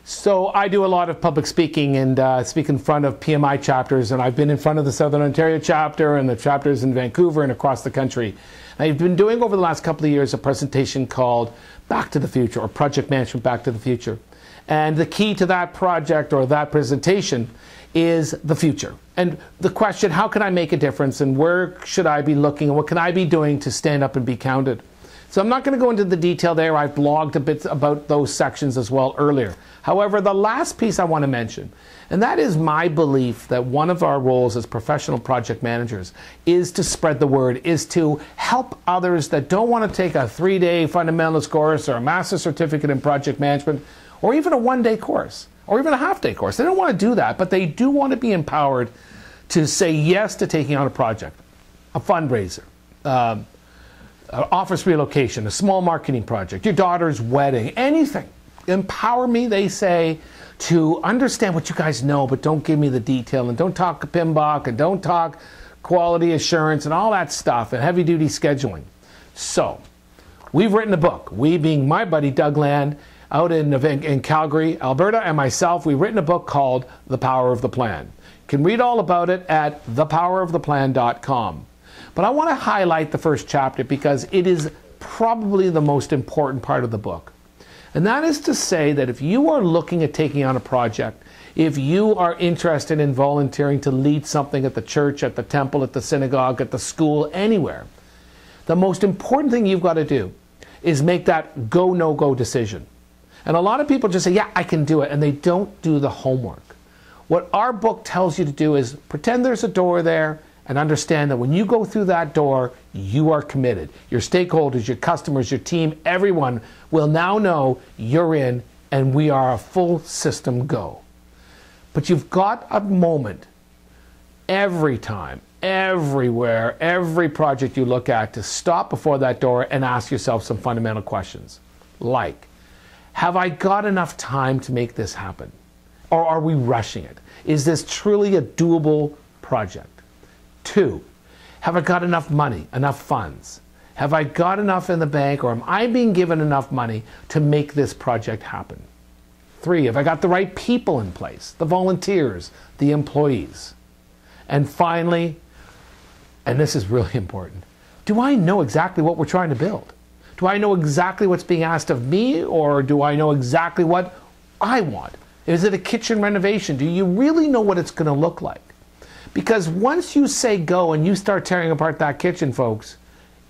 So I do a lot of public speaking and speak in front of PMI chapters, and I've been in front of the Southern Ontario chapter and the chapters in Vancouver and across the country. I've been doing over the last couple of years a presentation called Back to the Future, or Project Management Back to the Future. And the key to that project or that presentation is the future. And the question, how can I make a difference, and where should I be looking, and what can I be doing to stand up and be counted? So I'm not going to go into the detail there. I've blogged a bit about those sections as well earlier. However, the last piece I want to mention, and that is my belief that one of our roles as professional project managers is to spread the word, is to help others that don't want to take a 3-day fundamentalist course or a master's certificate in project management, or even a 1-day course, or even a half-day course. They don't want to do that, but they do want to be empowered to say yes to taking on a project, a fundraiser, office relocation, a small marketing project, your daughter's wedding, anything. Empower me, they say, to understand what you guys know, but don't give me the detail, and don't talk PMBOK, and don't talk quality assurance and all that stuff, and heavy-duty scheduling. So, we've written a book. We being my buddy Doug Land out in Calgary, Alberta, and myself, we've written a book called The Power of the Plan. You can read all about it at thepoweroftheplan.com. But I want to highlight the first chapter because it is probably the most important part of the book. And that is to say that if you are looking at taking on a project, if you are interested in volunteering to lead something at the church, at the temple, at the synagogue, at the school, anywhere, the most important thing you've got to do is make that go, no-go decision. And a lot of people just say, yeah, I can do it, and they don't do the homework. What our book tells you to do is pretend there's a door there, and understand that when you go through that door, you are committed. Your stakeholders, your customers, your team, everyone will now know you're in and we are a full system go. But you've got a moment every time, everywhere, every project you look at to stop before that door and ask yourself some fundamental questions. Like, have I got enough time to make this happen? Or are we rushing it? Is this truly a doable project? 2, have I got enough money, enough funds? Have I got enough in the bank, or am I being given enough money to make this project happen? 3, have I got the right people in place, the volunteers, the employees? And finally, and this is really important, do I know exactly what we're trying to build? Do I know exactly what's being asked of me, or do I know exactly what I want? Is it a kitchen renovation? Do you really know what it's going to look like? Because once you say go and you start tearing apart that kitchen, folks,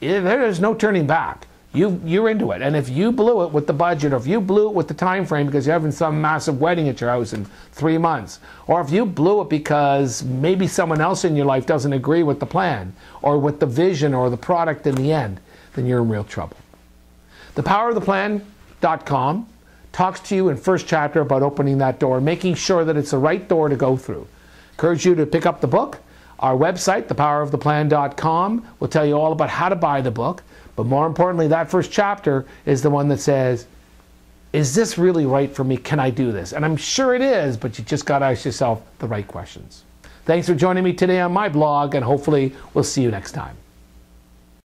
there is no turning back. You're into it. And if you blew it with the budget, or if you blew it with the time frame because you're having some massive wedding at your house in 3 months, or if you blew it because maybe someone else in your life doesn't agree with the plan, or with the vision, or the product in the end, then you're in real trouble. Thepoweroftheplan.com talks to you in first chapter about opening that door, making sure that it's the right door to go through. Encourage you to pick up the book. Our website, thepoweroftheplan.com, will tell you all about how to buy the book. But more importantly, that first chapter is the one that says, is this really right for me? Can I do this? And I'm sure it is, but you just got to ask yourself the right questions. Thanks for joining me today on my blog, and hopefully we'll see you next time.